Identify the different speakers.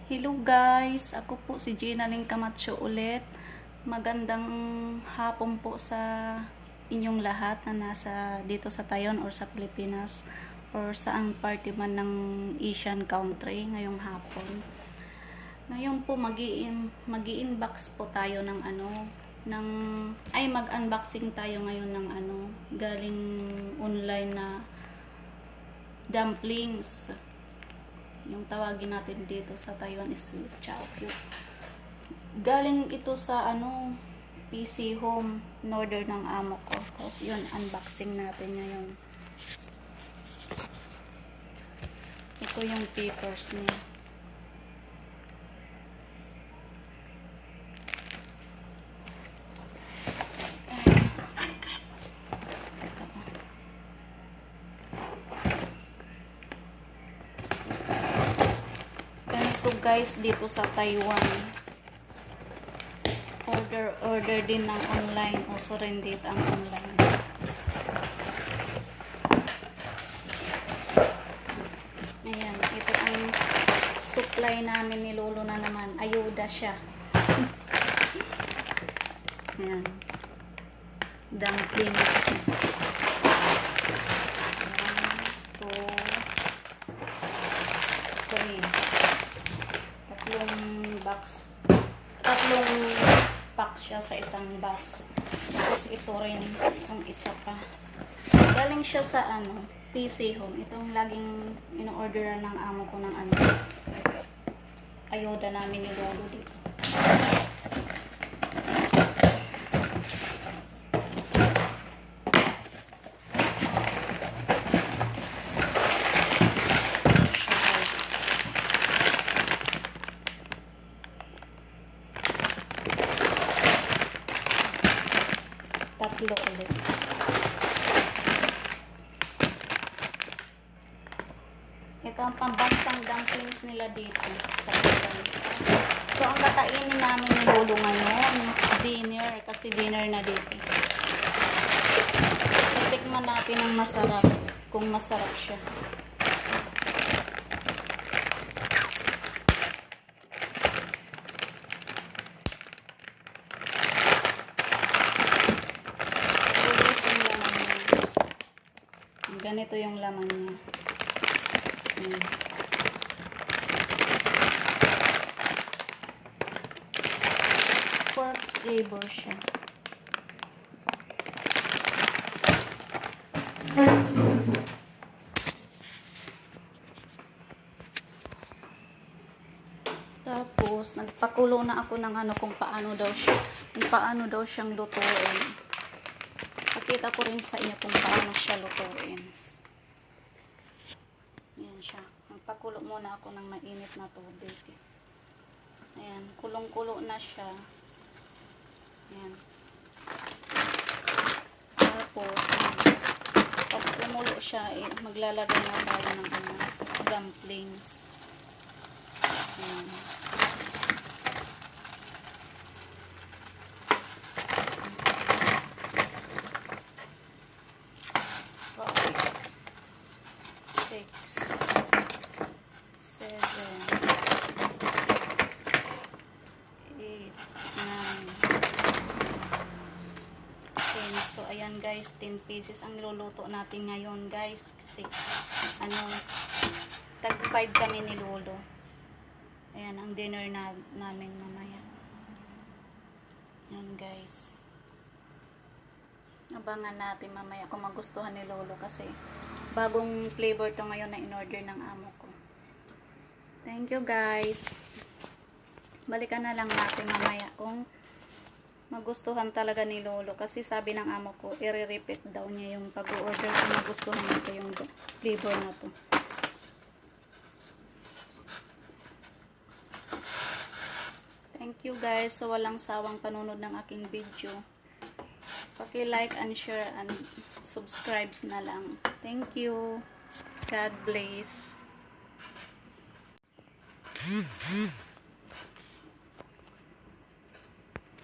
Speaker 1: Hello guys, ako po si Gina Camacho ulit. Magandang hapon po sa inyong lahat na nasa dito sa Taiwan or sa Pilipinas or saang party man ng Asian country ngayong hapon. Ngayon po mag-i-unbox po tayo ng mag-unboxing tayo ngayon ng galing online na dumplings. Yung tawagin natin dito sa Taiwan is chow. Galing ito sa PC Home, in-order ng amo ko. Tapos yun, unboxing natin ngayon. Ito yung papers niya. Guys, dito sa Taiwan order din ng online, also rin dito ang online. Ayan, ito ang supply namin ni Lolo na naman, ayuda siya. Ayan, dumplings. Tatlong pack siya sa isang box. Tapos ito rin ang isa pa. Galing siya sa PC Home. Itong laging in-orderan ng amo ko ng ayuda namin ni Lolo dito. Tatlo ulit. Ito ang pambansang dumplings nila dito sa Taiwan. So, ang kakainin namin ni Lolo ngayon, dinner, kasi dinner na dito. Titikman natin ang masarap, kung masarap siya. Ganito yung laman niya. Pork flavor siya. Tapos, nagpakulo na ako ng kung paano daw siyang lutuin. Pakita ko rin sa inyo kung paano siya lutuin. Ayan siya. Magpakulo muna ako ng mainit na tubig. Ayan. Kulong-kulo na siya. Ayan. Tapos, pag kumulo siya, maglalagay na tayo ng dumplings. Ayan. So, ayan guys, 10 pieces ang niluluto natin ngayon guys. Kasi, tag 5 kami ni Lolo. Ayan, ang dinner namin mamaya. Ayan guys. Abangan natin mamaya kung magustuhan ni Lolo kasi bagong flavor to ngayon na in-order ng amo ko. Thank you guys. Balikan na lang natin mamaya kung magustuhan talaga ni Lolo kasi sabi ng amo ko i-repeat daw niya yung pag-order kung magustuhan nito yung flavor na to. Thank you guys sa walang sawang panunod ng aking video. Paki-like and share and subscribe na lang. Thank you. God bless.